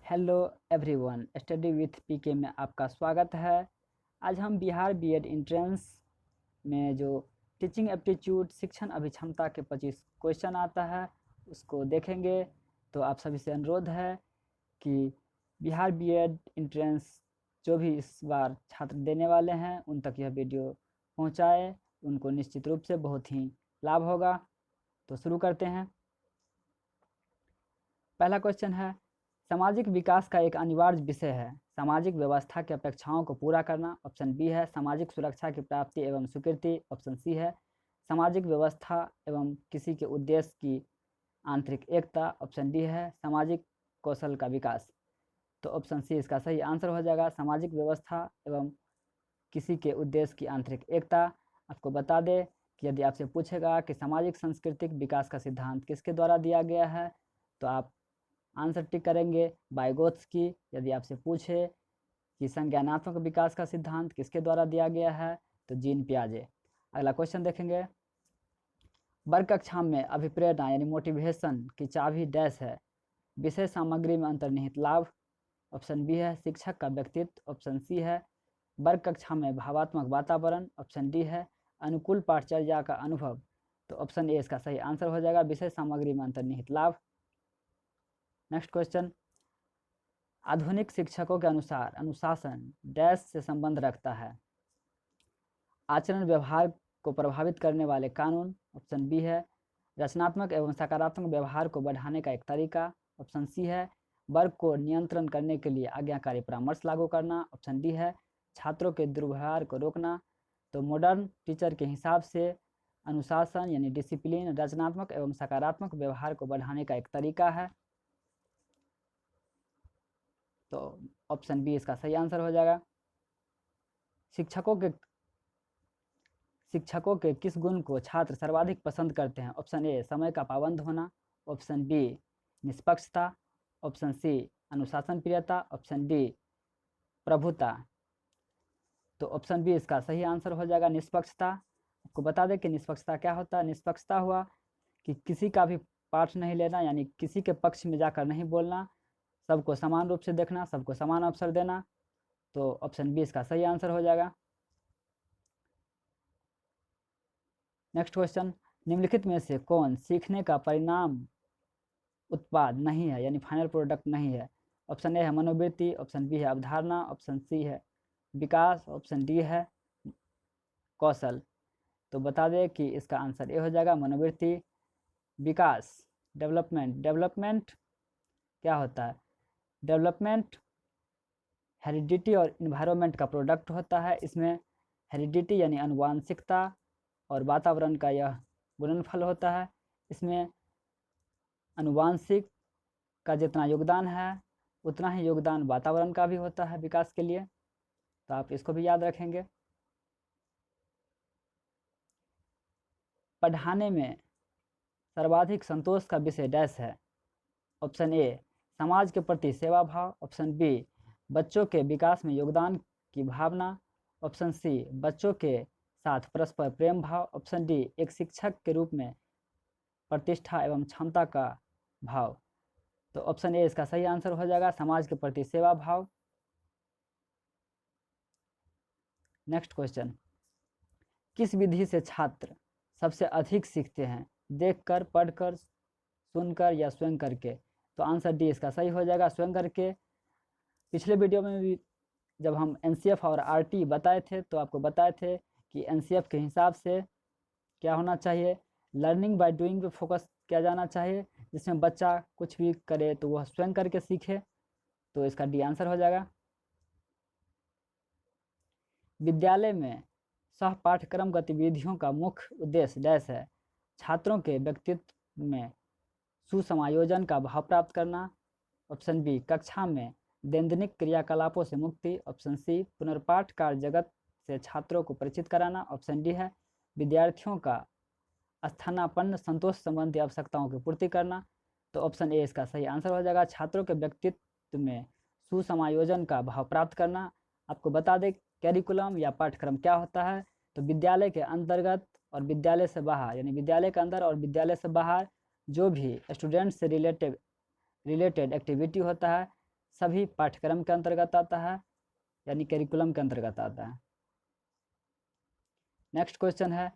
Hello everyone, study with पीके में आपका स्वागत है। आज हम बिहार बीएड एंट्रेंस में जो टीचिंग एप्टीट्यूड शिक्षण अभिक्षमता के 25 क्वेश्चन आता है उसको देखेंगे। तो आप सभी से अनुरोध है कि बिहार बीएड एंट्रेंस जो भी इस बार छात्र देने वाले हैं उन तक यह वीडियो पहुंचाए, उनको निश्चित रूप से बहुत ही लाभ होगा। तो शुरू करते हैं। पहला क्वेश्चन है, सामाजिक विकास का एक अनिवार्य विषय है सामाजिक व्यवस्था की अपेक्षाओं को पूरा करना। ऑप्शन बी है सामाजिक सुरक्षा की प्राप्ति एवं स्वीकृति। ऑप्शन सी है सामाजिक व्यवस्था एवं किसी के उद्देश्य की आंतरिक एकता। ऑप्शन डी है सामाजिक कौशल का विकास। तो ऑप्शन सी इसका सही आंसर हो जाएगा, सामाजिक व्यवस्था एवं किसी के उद्देश्य की आंतरिक एकता। आपको बता दें कि यदि आपसे पूछेगा कि सामाजिक सांस्कृतिक विकास का सिद्धांत किसके द्वारा दिया गया है तो आप आंसर टिक करेंगे वाइगोत्स्की। यदि आपसे पूछे कि संज्ञानात्मक विकास का सिद्धांत किसके द्वारा दिया गया है तो जीन पियाजे। अगला क्वेश्चन देखेंगे, वर्ग कक्षा में अभिप्रेरणा यानी मोटिवेशन की चाबी डैश है। विषय सामग्री में अंतर्निहित लाभ। ऑप्शन बी है शिक्षक का व्यक्तित्व। ऑप्शन सी है वर्ग कक्षा में भावात्मक वातावरण। ऑप्शन डी है अनुकूल पाठचर्या का अनुभव। तो ऑप्शन ए इसका सही आंसर हो जाएगा, विषय सामग्री में अंतर्निहित लाभ। नेक्स्ट क्वेश्चन, आधुनिक शिक्षकों के अनुसार अनुशासन डैश से संबंध रखता है। आचरण व्यवहार को प्रभावित करने वाले कानून। ऑप्शन बी है रचनात्मक एवं सकारात्मक व्यवहार को बढ़ाने का एक तरीका। ऑप्शन सी है वर्ग को नियंत्रण करने के लिए आज्ञाकारी परामर्श लागू करना। ऑप्शन डी है छात्रों के दुर्व्यवहार को रोकना। तो मॉडर्न टीचर के हिसाब से अनुशासन यानी डिसिप्लिन रचनात्मक एवं सकारात्मक व्यवहार को बढ़ाने का एक तरीका है। तो ऑप्शन बी इसका सही आंसर हो जाएगा। शिक्षकों के किस गुण को छात्र सर्वाधिक पसंद करते हैं। ऑप्शन ए समय का पाबंद होना। ऑप्शन बी निष्पक्षता। ऑप्शन सी अनुशासन प्रियता। ऑप्शन डी प्रभुता। तो ऑप्शन बी इसका सही आंसर हो जाएगा निष्पक्षता। आपको बता दें कि निष्पक्षता क्या होता है। निष्पक्षता हुआ कि किसी का भी पार्ट नहीं लेना, यानी किसी के पक्ष में जाकर नहीं बोलना, सबको समान रूप से देखना, सबको समान अवसर देना। तो ऑप्शन बी इसका सही आंसर हो जाएगा। नेक्स्ट क्वेश्चन, निम्नलिखित में से कौन सीखने का परिणाम उत्पाद नहीं है यानी फाइनल प्रोडक्ट नहीं है। ऑप्शन ए है मनोवृत्ति। ऑप्शन बी है अवधारणा। ऑप्शन सी है विकास। ऑप्शन डी है कौशल। तो बता दें कि इसका आंसर ए हो जाएगा मनोवृत्ति विकास। डेवलपमेंट क्या होता है। डेवलपमेंट हेरिडिटी और इन्वायरमेंट का प्रोडक्ट होता है। इसमें हेरिडिटी यानी आनुवांशिकता और वातावरण का यह गुणनफल होता है। इसमें आनुवांशिक का जितना योगदान है उतना ही योगदान वातावरण का भी होता है विकास के लिए। तो आप इसको भी याद रखेंगे। पढ़ाने में सर्वाधिक संतोष का विषय डैश है। ऑप्शन ए समाज के प्रति सेवा भाव। ऑप्शन बी बच्चों के विकास में योगदान की भावना। ऑप्शन सी बच्चों के साथ परस्पर प्रेम भाव। ऑप्शन डी एक शिक्षक के रूप में प्रतिष्ठा एवं क्षमता का भाव। तो ऑप्शन ए इसका सही आंसर हो जाएगा समाज के प्रति सेवा भाव। नेक्स्ट क्वेश्चन, किस विधि से छात्र सबसे अधिक सीखते हैं, देखकर, पढ़कर, सुनकर या स्वयं करके। तो आंसर डी इसका सही हो जाएगा स्वयं करके। पिछले वीडियो में भी जब हम एनसीएफ और आरटी बताए थे तो आपको बताए थे कि एनसीएफ के हिसाब से क्या होना चाहिए, लर्निंग बाय डूइंग पे फोकस किया जाना चाहिए, जिसमें बच्चा कुछ भी करे तो वह स्वयं करके सीखे। तो इसका डी आंसर हो जाएगा। विद्यालय में सह पाठ्यक्रम गतिविधियों का मुख्य उद्देश्य डैश है। छात्रों के व्यक्तित्व में सुसमायोजन का भाव प्राप्त करना। ऑप्शन बी कक्षा में दैनिक क्रियाकलापों से मुक्ति। ऑप्शन सी पुनर्पाठ कार्य जगत से छात्रों को परिचित कराना। ऑप्शन डी है विद्यार्थियों का स्थानापन्न संतोष संबंधी आवश्यकताओं की पूर्ति करना। तो ऑप्शन ए इसका सही आंसर हो जाएगा छात्रों के व्यक्तित्व में सुसमायोजन का भाव प्राप्त करना। आपको बता दें कैरिकुलम या पाठ्यक्रम क्या होता है। तो विद्यालय के अंतर्गत और विद्यालय से बाहर यानी विद्यालय के अंदर और विद्यालय से बाहर जो भी स्टूडेंट से रिलेटेड एक्टिविटी होता है सभी पाठ्यक्रम के अंतर्गत आता है, यानी करिकुलम के अंतर्गत आता है। नेक्स्ट क्वेश्चन है,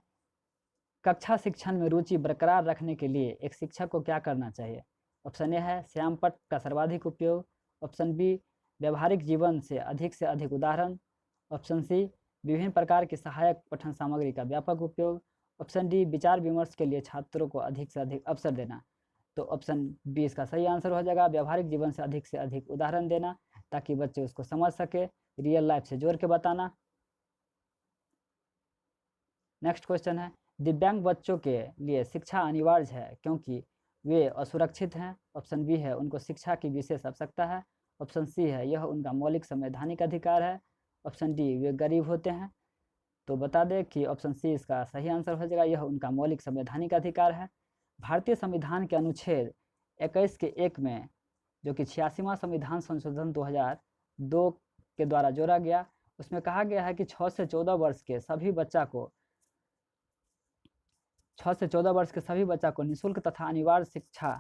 कक्षा शिक्षण में रुचि बरकरार रखने के लिए एक शिक्षक को क्या करना चाहिए? ऑप्शन ए है श्यामपट्ट का सर्वाधिक उपयोग, ऑप्शन बी व्यवहारिक जीवन से अधिक उदाहरण, ऑप्शन सी विभिन्न प्रकार की सहायक पठन सामग्री का व्यापक उपयोग, ऑप्शन डी विचार विमर्श के लिए छात्रों को अधिक से अधिक अवसर देना। तो ऑप्शन बी इसका सही आंसर हो जाएगा, व्यवहारिक जीवन से अधिक उदाहरण देना, ताकि बच्चे उसको समझ सके, रियल लाइफ से जोड़ के बताना। नेक्स्ट क्वेश्चन है, दिव्यांग बच्चों के लिए शिक्षा अनिवार्य है क्योंकि वे असुरक्षित हैं। ऑप्शन बी है उनको शिक्षा की विशेष आवश्यकता है, ऑप्शन सी है यह उनका मौलिक संवैधानिक अधिकार है, ऑप्शन डी वे गरीब होते हैं। तो बता दें कि ऑप्शन सी इसका सही आंसर हो जाएगा, यह उनका मौलिक संवैधानिक अधिकार है। भारतीय संविधान के अनुच्छेद 21 के 1 में, जो कि 86वां संविधान संशोधन 2002 के द्वारा जोड़ा गया, उसमें कहा गया है कि 6 से 14 वर्ष के सभी बच्चा को निःशुल्क तथा अनिवार्य शिक्षा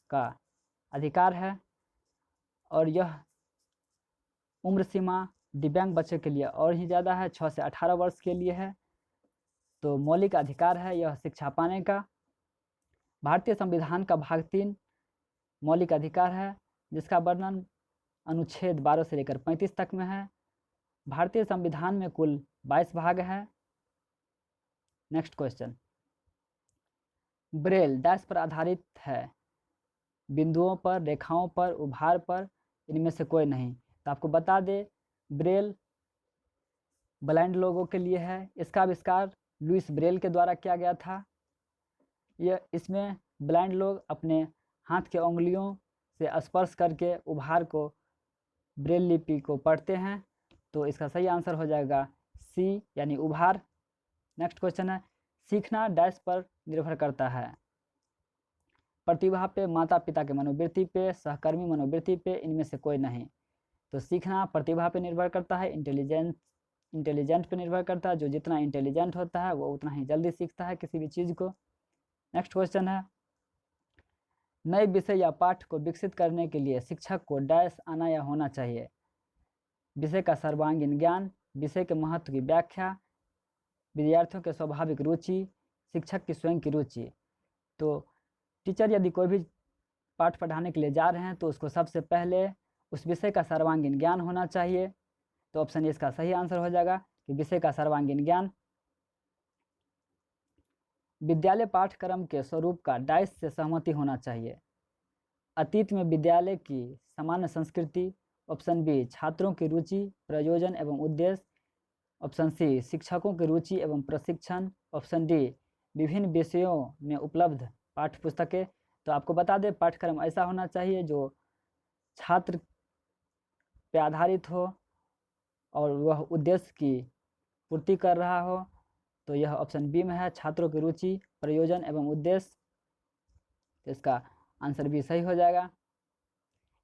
का अधिकार है, और यह उम्र सीमा दिव्यांग बच्चे के लिए और ही ज़्यादा है, 6 से 18 वर्ष के लिए है। तो मौलिक अधिकार है यह शिक्षा पाने का। भारतीय संविधान का भाग 3 मौलिक अधिकार है, जिसका वर्णन अनुच्छेद 12 से लेकर 35 तक में है। भारतीय संविधान में कुल 22 भाग है। नेक्स्ट क्वेश्चन, ब्रेल डैश पर आधारित है, बिंदुओं पर, रेखाओं पर, उभार पर, इनमें से कोई नहीं। तो आपको बता दे, ब्रेल ब्लाइंड लोगों के लिए है। इसका आविष्कार लुइस ब्रेल के द्वारा किया गया था। इसमें ब्लाइंड लोग अपने हाथ के उंगलियों से स्पर्श करके उभार को, ब्रेल लिपि को पढ़ते हैं। तो इसका सही आंसर हो जाएगा सी, यानी उभार। नेक्स्ट क्वेश्चन है, सीखना डैश पर निर्भर करता है, प्रतिभा पे, माता पिता के मनोवृत्ति पे, सहकर्मी मनोवृत्ति पे, इनमें से कोई नहीं। तो सीखना प्रतिभा पे निर्भर करता है, इंटेलिजेंट पे निर्भर करता है। जो जितना इंटेलिजेंट होता है वो उतना ही जल्दी सीखता है किसी भी चीज़ को। नेक्स्ट क्वेश्चन है, नए विषय या पाठ को विकसित करने के लिए शिक्षक को डैश आना या होना चाहिए? विषय का सर्वांगीण ज्ञान, विषय के महत्व की व्याख्या, विद्यार्थियों के स्वाभाविक रुचि, शिक्षक की स्वयं की रुचि। तो टीचर यदि कोई भी पाठ पढ़ाने के लिए जा रहे हैं तो उसको सबसे पहले उस विषय का सर्वांगीण ज्ञान होना चाहिए। तो ऑप्शन ए इसका सही आंसर हो जाएगा कि विषय का सर्वांगीण ज्ञान। विद्यालय पाठ्यक्रम के स्वरूप का डैश से सहमति होना चाहिए, अतीत में विद्यालय की सामान्य संस्कृति, ऑप्शन बी छात्रों की रुचि, प्रयोजन एवं उद्देश्य, ऑप्शन सी शिक्षकों की रुचि एवं प्रशिक्षण, ऑप्शन डी विभिन्न विषयों में उपलब्ध पाठ्य पुस्तकें। तो आपको बता दें, पाठ्यक्रम ऐसा होना चाहिए जो छात्र पे आधारित हो और वह उद्देश्य की पूर्ति कर रहा हो। तो यह ऑप्शन बी में है, छात्रों की रुचि, प्रयोजन एवं उद्देश्य। तो इसका आंसर बी सही हो जाएगा।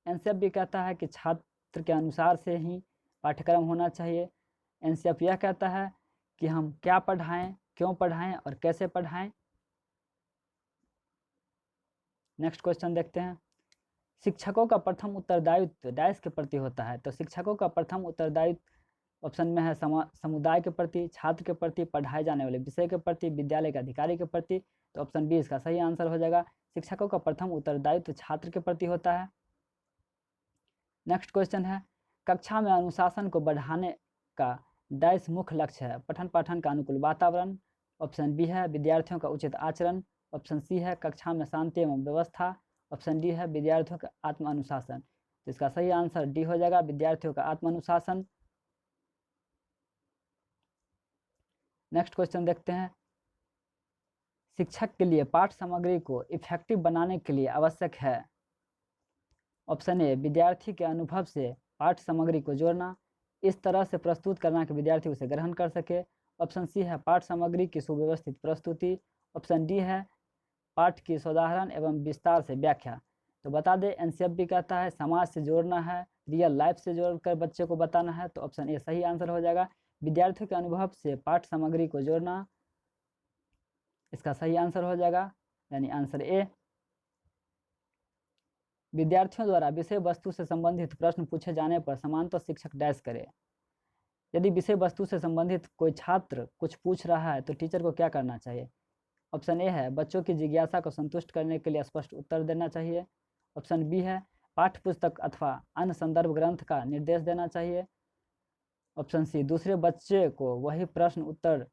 एनसीएफ भी कहता है कि छात्र के अनुसार से ही पाठ्यक्रम होना चाहिए। एनसीएफ यह कहता है कि हम क्या पढ़ाएं, क्यों पढ़ाएं और कैसे पढ़ाएं। नेक्स्ट क्वेश्चन देखते हैं, शिक्षकों का प्रथम उत्तरदायित्व डैश के प्रति होता है? तो शिक्षकों का प्रथम उत्तरदायित्व ऑप्शन में है समुदाय के प्रति, छात्र के प्रति, पढ़ाए जाने वाले विषय के प्रति, विद्यालय के अधिकारी के प्रति। तो ऑप्शन बी इसका सही आंसर हो जाएगा, शिक्षकों का प्रथम उत्तरदायित्व छात्र के प्रति होता है। नेक्स्ट क्वेश्चन है, कक्षा में अनुशासन को बढ़ाने का डैश मुख्य लक्ष्य है? पठन पाठन का अनुकूल वातावरण, ऑप्शन बी है विद्यार्थियों का उचित आचरण, ऑप्शन सी है कक्षा में शांति एवं व्यवस्था, ऑप्शन डी है विद्यार्थियों का आत्म अनुशासन। तो इसका सही आंसर डी हो जाएगा, विद्यार्थियों का आत्म अनुशासन। नेक्स्ट क्वेश्चन देखते हैं, शिक्षक के लिए पाठ सामग्री को इफेक्टिव बनाने के लिए आवश्यक है? ऑप्शन ए विद्यार्थी के अनुभव से पाठ सामग्री को जोड़ना, इस तरह से प्रस्तुत करना कि विद्यार्थी उसे ग्रहण कर सके, ऑप्शन सी है पाठ सामग्री की सुव्यवस्थित प्रस्तुति, ऑप्शन डी है पाठ की साधारण एवं विस्तार से व्याख्या। तो बता दें, एनसीएफ भी कहता है समाज से जोड़ना है, रियल लाइफ से जोड़कर बच्चे को बताना है। तो ऑप्शन ए सही आंसर हो जाएगा, विद्यार्थियों के अनुभव से पाठ सामग्री को जोड़ना, इसका सही आंसर हो जाएगा, यानी आंसर ए। विद्यार्थियों द्वारा विषय वस्तु से संबंधित प्रश्न पूछे जाने पर सामान्यतः शिक्षक डैश करे। यदि विषय वस्तु से संबंधित कोई छात्र कुछ पूछ रहा है तो टीचर को क्या करना चाहिए? ऑप्शन ए है बच्चों की जिज्ञासा को संतुष्ट करने के लिए स्पष्ट उत्तर देना चाहिए। ऑप्शन बी है पाठ्य पुस्तक अथवा अन्य संदर्भ ग्रंथ का निर्देश देना चाहिए। ऑप्शन सी दूसरे बच्चे को वही प्रश्न उत्तर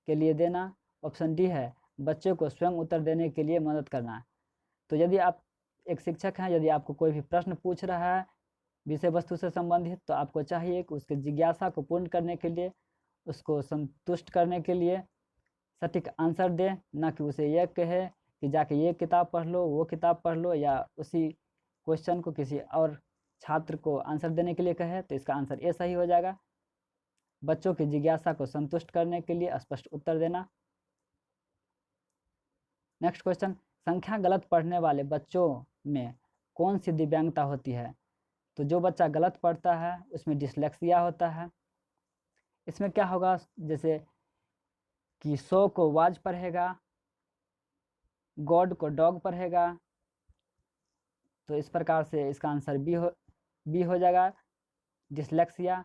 के लिए देना। ऑप्शन डी है बच्चे को स्वयं उत्तर देने के लिए मदद करना। तो यदि आप एक शिक्षक हैं, यदि आपको कोई भी प्रश्न पूछ रहा है विषय वस्तु से संबंधित, तो आपको चाहिए कि उसकी जिज्ञासा को पूर्ण करने के लिए, उसको संतुष्ट करने के लिए सटीक आंसर दें, ना कि उसे यह कहे कि जाके ये किताब पढ़ लो, वो किताब पढ़ लो, या उसी क्वेश्चन को किसी और छात्र को आंसर देने के लिए कहे। तो इसका आंसर ए सही हो जाएगा। बच्चों की जिज्ञासा को संतुष्ट करने के लिए स्पष्ट उत्तर देना। नेक्स्ट क्वेश्चन, संख्या गलत पढ़ने वाले बच्चों में कौन सी दिव्यांगता होती है? तो जो बच्चा गलत पढ़ता है उसमें डिसलेक्सिया होता है। इसमें क्या होगा, जैसे कि 100 को वाज पढ़ेगा, गॉड को डॉग पढ़ेगा। तो इस प्रकार से इसका आंसर बी हो जाएगा, डिसलेक्सिया।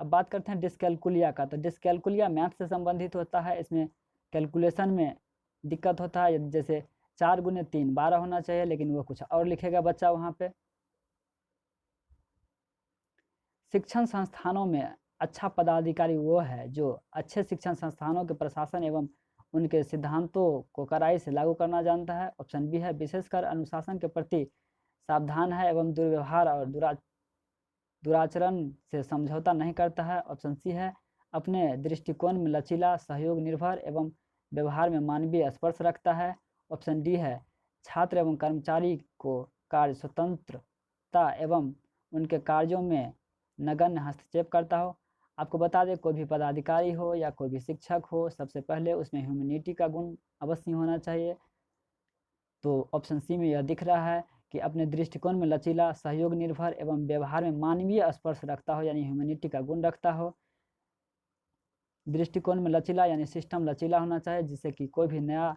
अब बात करते हैं डिसकैलकुलिया का। तो डिसकैलकुलिया मैथ से संबंधित होता है। इसमें कैलकुलेशन में दिक्कत होता है, जैसे 4 गुने 3 12 होना चाहिए, लेकिन वो कुछ और लिखेगा बच्चा वहाँ पे। शिक्षण संस्थानों में अच्छा पदाधिकारी वो है जो अच्छे शिक्षण संस्थानों के प्रशासन एवं उनके सिद्धांतों को कड़ाई से लागू करना जानता है। ऑप्शन बी है विशेषकर अनुशासन के प्रति सावधान है एवं दुर्व्यवहार और दुराचरण से समझौता नहीं करता है। ऑप्शन सी है अपने दृष्टिकोण में लचीला, सहयोग निर्भर एवं व्यवहार में मानवीय स्पर्श रखता है। ऑप्शन डी है छात्र एवं कर्मचारी को कार्य स्वतंत्रता एवं उनके कार्यों में नगण्य हस्तक्षेप करता हो। आपको बता दें, कोई भी पदाधिकारी हो या कोई भी शिक्षक हो, सबसे पहले उसमें ह्यूमैनिटी का गुण अवश्य होना चाहिए। तो ऑप्शन सी में यह दिख रहा है कि अपने दृष्टिकोण में लचीला, सहयोग निर्भर एवं व्यवहार में मानवीय स्पर्श रखता हो, यानी ह्यूमैनिटी का गुण रखता हो। दृष्टिकोण में लचीला यानी सिस्टम लचीला होना चाहिए, जिससे कि कोई भी नया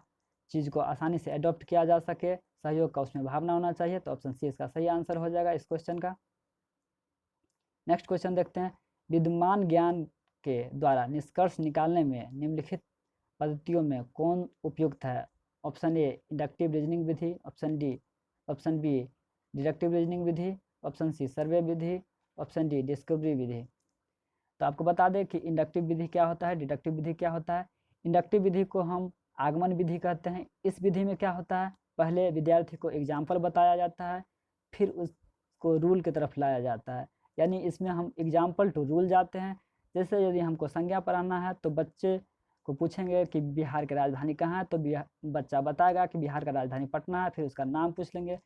चीज़ को आसानी से अडॉप्ट किया जा सके। सहयोग का उसमें भावना होना चाहिए। तो ऑप्शन सी इसका सही आंसर हो जाएगा इस क्वेश्चन का। नेक्स्ट क्वेश्चन देखते हैं, विद्यमान ज्ञान के द्वारा निष्कर्ष निकालने में निम्नलिखित पद्धतियों में कौन उपयुक्त है? ऑप्शन ए इंडक्टिव रीजनिंग विधि, ऑप्शन बी डिडक्टिव रीजनिंग विधि, ऑप्शन सी सर्वे विधि, ऑप्शन डी डिस्कवरी विधि। तो आपको बता दें कि इंडक्टिव विधि क्या होता है, डिडक्टिव विधि क्या होता है। इंडक्टिव विधि को हम आगमन विधि कहते हैं। इस विधि में क्या होता है, पहले विद्यार्थी को एग्जाम्पल बताया जाता है, फिर उसको रूल की तरफ लाया जाता है। यानी इसमें हम एग्जाम्पल टू रूल जाते हैं। जैसे यदि हमको संज्ञा पढ़ाना है तो बच्चे को पूछेंगे कि बिहार की राजधानी कहाँ है, तो बच्चा बताएगा कि बिहार का राजधानी पटना है, फिर उसका नाम पूछ लेंगे।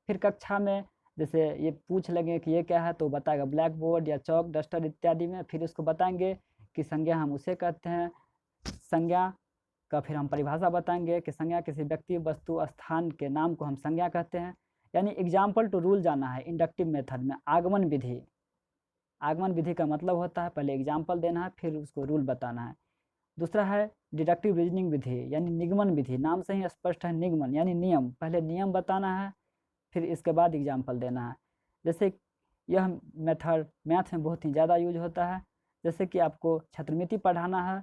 फिर कक्षा में जैसे ये पूछ लेंगे कि ये क्या है, तो बताएगा ब्लैक बोर्ड या चौक डस्टर इत्यादि में। फिर उसको बताएंगे कि संज्ञा हम उसे कहते हैं। संज्ञा का फिर हम परिभाषा बताएंगे कि संज्ञा किसी व्यक्ति, वस्तु, स्थान के नाम को हम संज्ञा कहते हैं। यानी एग्जाम्पल टू रूल जाना है इंडक्टिव मेथड में। आगमन विधि का मतलब होता है पहले एग्जाम्पल देना है, फिर उसको रूल बताना है। दूसरा है डिडक्टिव रीजनिंग विधि, यानी निगमन विधि। नाम से ही स्पष्ट है, निगमन यानी नियम। पहले नियम बताना है, फिर इसके बाद एग्जाम्पल देना है। जैसे यह मेथड मैथ में बहुत ही ज़्यादा यूज होता है। जैसे कि आपको क्षेत्रमिति पढ़ाना है,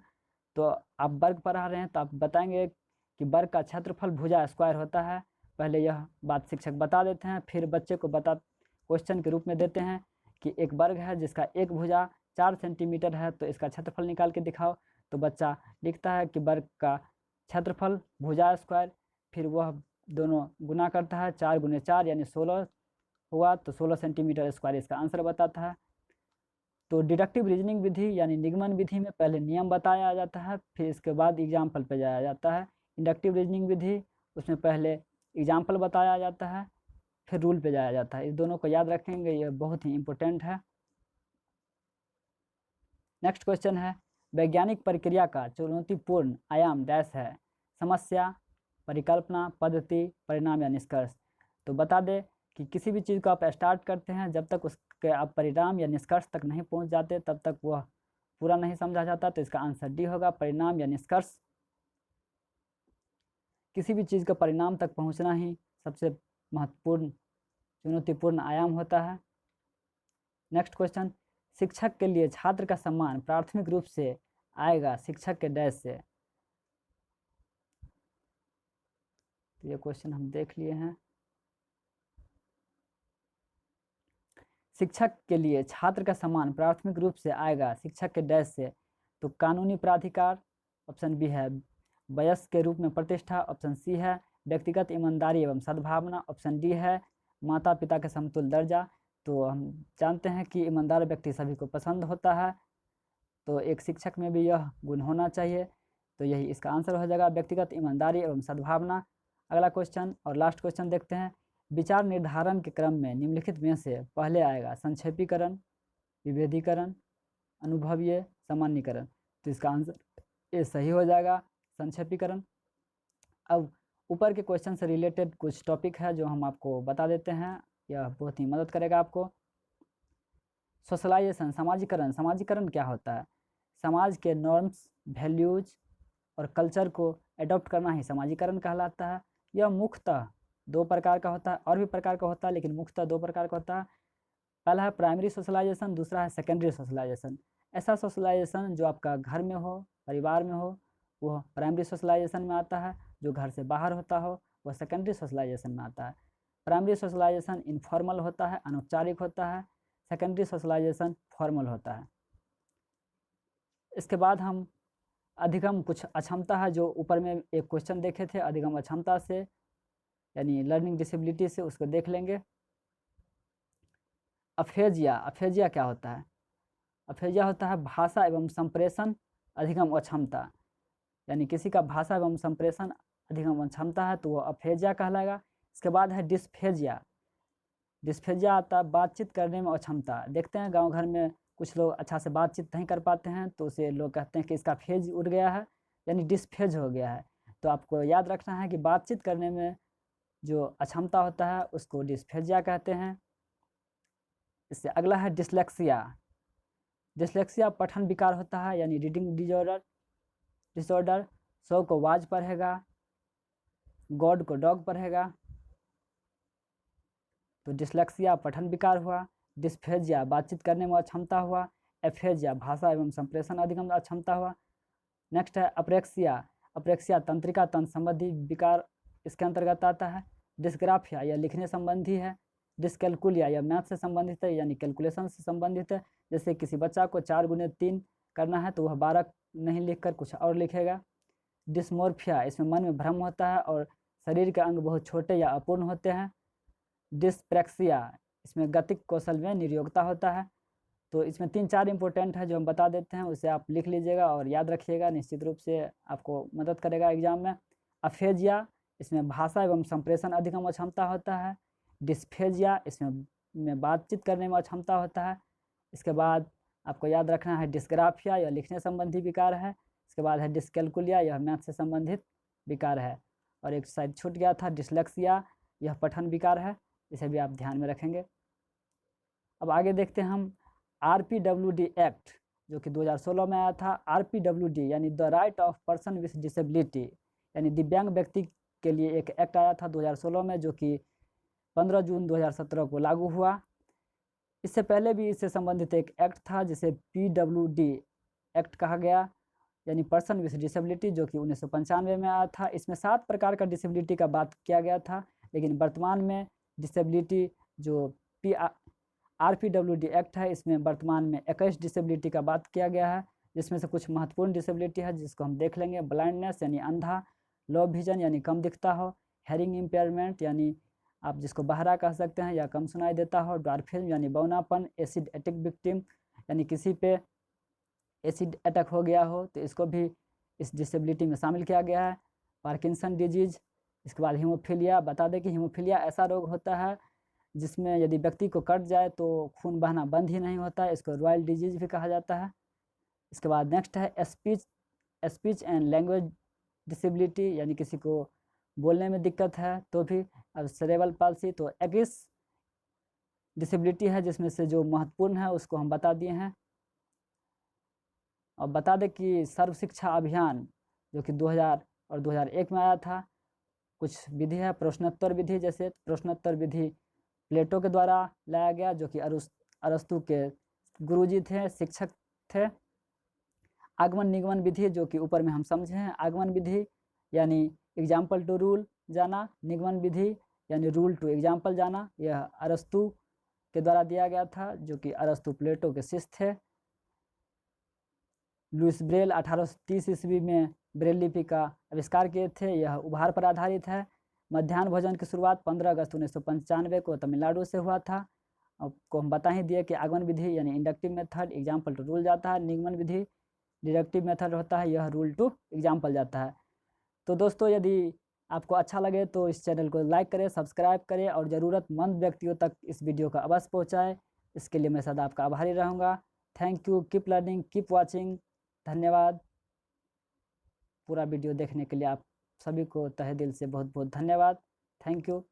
तो आप वर्ग पढ़ा रहे हैं, तो आप बताएंगे कि वर्ग का क्षेत्रफल भुजा स्क्वायर होता है। पहले यह बात शिक्षक बता देते हैं, फिर बच्चे को क्वेश्चन के रूप में देते हैं कि एक वर्ग है जिसका एक भुजा 4 सेंटीमीटर है, तो इसका क्षेत्रफल निकाल के दिखाओ। तो बच्चा लिखता है कि वर्ग का क्षेत्रफल भुजा स्क्वायर, फिर वह दोनों गुना करता है, 4 गुने 4 यानी 16 हुआ, तो 16 सेंटीमीटर स्क्वायर इसका आंसर बताता है। तो डिडक्टिव रीजनिंग विधि यानी निगमन विधि में पहले नियम बताया जाता है, फिर इसके बाद एग्जाम्पल पे जाया जाता है। इंडक्टिव रीजनिंग विधि उसमें पहले एग्जाम्पल बताया जाता है, फिर रूल पे जाया जाता है। इस दोनों को याद रखेंगे, ये बहुत ही इंपॉर्टेंट है। नेक्स्ट क्वेश्चन है, वैज्ञानिक प्रक्रिया का चुनौतीपूर्ण आयाम डैश है? समस्या, परिकल्पना, पद्धति, परिणाम या निष्कर्ष। तो बता दें कि किसी भी चीज़ को आप स्टार्ट करते हैं, जब तक उसके आप परिणाम या निष्कर्ष तक नहीं पहुंच जाते, तब तक वह पूरा नहीं समझा जाता। तो इसका आंसर डी होगा, परिणाम या निष्कर्ष। किसी भी चीज़ का परिणाम तक पहुंचना ही सबसे महत्वपूर्ण चुनौतीपूर्ण आयाम होता है। नेक्स्ट क्वेश्चन, शिक्षक के लिए छात्र का सम्मान प्राथमिक रूप से आएगा शिक्षक के डैश से। तो ये क्वेश्चन हम देख लिए हैं। शिक्षक के लिए छात्र का सम्मान प्राथमिक रूप से आएगा शिक्षक के डैश से। तो कानूनी प्राधिकार, ऑप्शन बी है वयस्क के रूप में प्रतिष्ठा, ऑप्शन सी है व्यक्तिगत ईमानदारी एवं सद्भावना, ऑप्शन डी है माता पिता के समतुल्य दर्जा। तो हम जानते हैं कि ईमानदार व्यक्ति सभी को पसंद होता है, तो एक शिक्षक में भी यह गुण होना चाहिए। तो यही इसका आंसर हो जाएगा, व्यक्तिगत ईमानदारी एवं सद्भावना। अगला क्वेश्चन और लास्ट क्वेश्चन देखते हैं। विचार निर्धारण के क्रम में निम्नलिखित में से पहले आएगा संक्षेपीकरण, विभेदीकरण, अनुभवीय, सामान्यीकरण। तो इसका आंसर ये सही हो जाएगा, संक्षेपीकरण। अब ऊपर के क्वेश्चन से रिलेटेड कुछ टॉपिक है जो हम आपको बता देते हैं, यह बहुत ही मदद करेगा आपको। सोशलाइजेशन, समाजीकरण। समाजीकरण क्या होता है? समाज के नॉर्म्स, वैल्यूज और कल्चर को एडॉप्ट करना ही समाजीकरण कहलाता है। यह मुख्यतः दो प्रकार का होता है, और भी प्रकार का होता है लेकिन मुख्यतः दो प्रकार का होता है। पहला है प्राइमरी सोशलाइजेशन, दूसरा है सेकेंडरी सोशलाइजेशन। ऐसा सोशलाइजेशन जो आपका घर में हो, परिवार में हो, वह प्राइमरी सोशलाइजेशन में आता है। जो घर से बाहर होता हो वह सेकेंडरी सोशलाइजेशन में आता है। प्राइमरी सोशलाइजेशन इनफॉर्मल होता है, अनौपचारिक होता है। सेकेंडरी सोशलाइजेशन फॉर्मल होता है। इसके बाद हम अधिगम कुछ अक्षमता है, जो ऊपर में एक क्वेश्चन देखे थे अधिगम अक्षमता से यानी लर्निंग डिसेबिलिटी से, उसको देख लेंगे। अफेजिया, अफेजिया क्या होता है? अफेजिया होता है भाषा एवं संप्रेषण अधिगम अक्षमता, यानी किसी का भाषा एवं संप्रेषण अधिगम अक्षमता है तो वो अफेजिया कहलाएगा। इसके बाद है डिस्फेजिया। डिस्फेजिया आता है बातचीत करने में अक्षमता। देखते हैं गांव घर में कुछ लोग अच्छा से बातचीत नहीं कर पाते हैं, तो उसे लोग कहते हैं कि इसका फेज उड़ गया है, यानी डिस्फेज हो गया है। तो आपको याद रखना है कि बातचीत करने में जो अक्षमता होता है उसको डिस्फेजिया कहते हैं। इससे अगला है डिसलेक्सिया। डिसलेक्सिया पठन विकार होता है, यानी रीडिंग डिसऑर्डर। सौ को वाज पढ़ेगा, गॉड को डॉग पढ़ेगा, तो डिसलेक्सिया पठन विकार हुआ। डिस्फेजिया बातचीत करने में अक्षमता हुआ। एफेजिया भाषा एवं संप्रेषण अधिगम अक्षमता हुआ। नेक्स्ट है अप्रेक्सिया। अप्रेक्सिया तंत्रिका तंत्र संबंधी विकार इसके अंतर्गत आता है। डिस्ग्राफिया यह लिखने संबंधी है। डिस्कैलकुलिया यह मैथ से संबंधित है, यानी कैलकुलेशन से संबंधित है। जैसे किसी बच्चा को 4 गुने 3 करना है तो वह 12 नहीं लिखकर कुछ और लिखेगा। डिस्मोर्फिया इसमें मन में भ्रम होता है और शरीर के अंग बहुत छोटे या अपूर्ण होते हैं। डिस्प्रैक्सिया इसमें गतिक कौशल में निर्योग्यता होता है। तो इसमें 3-4 इंपॉर्टेंट है जो हम बता देते हैं, उसे आप लिख लीजिएगा और याद रखिएगा, निश्चित रूप से आपको मदद करेगा एग्जाम में। अफेजिया इसमें भाषा एवं संप्रेषण अधिगम अक्षमता होता है। डिस्फेजिया इसमें बातचीत करने में अक्षमता होता है। इसके बाद आपको याद रखना है डिस्ग्राफिया यह लिखने संबंधी विकार है। इसके बाद है डिस्कैलकुलिया यह मैथ से संबंधित विकार है। और एक शायद छूट गया था डिसलेक्सिया, यह पठन विकार है, इसे भी आप ध्यान में रखेंगे। अब आगे देखते हैं हम RPWD एक्ट, जो कि 2016 में आया था। RPWD यानी the right of person with disability, यानी दिव्यांग व्यक्ति के लिए एक एक्ट आया था 2016 में, जो कि 15 जून 2017 को लागू हुआ। इससे पहले भी इससे संबंधित एक एक्ट था जिसे PWD एक्ट कहा गया, यानी पर्सन विथ डिसेबिलिटी, जो कि 1995 में आया था। इसमें 7 प्रकार का डिसेबिलिटी का बात किया गया था, लेकिन वर्तमान में डिसेबिलिटी जो RPWD एक्ट है इसमें वर्तमान में 21 डिसेबिलिटी का बात किया गया है, जिसमें से कुछ महत्वपूर्ण डिसेबिलिटी है जिसको हम देख लेंगे। ब्लाइंडनेस यानी अंधा, लो विजन यानी कम दिखता हो, हेयरिंग इम्पेयरमेंट यानी आप जिसको बहरा कह सकते हैं या कम सुनाई देता हो, डॉर्फिज्म यानी बौनापन, एसिड अटैक विक्टिम यानी किसी पे एसिड अटैक हो गया हो तो इसको भी इस डिसेबिलिटी में शामिल किया गया है। Parkinson disease. इसके बाद हीमोफीलिया। बता दें कि हीमोफीलिया ऐसा रोग होता है जिसमें यदि व्यक्ति को कट जाए तो खून बहना बंद ही नहीं होता है, इसको रॉयल डिजीज भी कहा जाता है। इसके बाद नेक्स्ट है स्पीच एंड लैंग्वेज डिसेबिलिटी, यानी किसी को बोलने में दिक्कत है तो भी। अब सेरेब्रल पाल्सी, तो 21 डिसेबिलिटी है जिसमें से जो महत्वपूर्ण है उसको हम बता दिए हैं। और बता दें कि सर्व शिक्षा अभियान जो कि 2000 और 2001 में आया था। कुछ विधि है प्रश्नोत्तर विधि, जैसे प्रश्नोत्तर विधि प्लेटो के द्वारा लाया गया, जो कि अरस्तु के गुरुजी थे, शिक्षक थे। आगमन निगमन विधि, जो कि ऊपर में हम समझे हैं। आगमन विधि यानी एग्जाम्पल टू रूल जाना, निगमन विधि यानी रूल टू एग्जाम्पल जाना, यह अरस्तु के द्वारा दिया गया था, जो कि अरस्तु प्लेटो के शिष्य थे। लुइस ब्रेल 1830 ईस्वी में ब्रेल लिपि का आविष्कार किए थे, यह उभार पर आधारित है। मध्याह्न भोजन की शुरुआत 15 अगस्त 1995 को तमिलनाडु से हुआ था। आपको हम बता ही दिए कि आगमन विधि यानी inductive method example to rule जाता है, निगमन विधि डिडक्टिव मेथड होता है, यह रूल टू एग्जाम्पल जाता है। तो दोस्तों, यदि आपको अच्छा लगे तो इस चैनल को लाइक करें, सब्सक्राइब करें और ज़रूरतमंद व्यक्तियों तक इस वीडियो का अवश्य पहुँचाएँ। इसके लिए मैं सदा आपका आभारी रहूँगा। Thank you, keep learning, keep watching. धन्यवाद। पूरा वीडियो देखने के लिए आप सभी को तहे दिल से बहुत बहुत धन्यवाद। Thank you.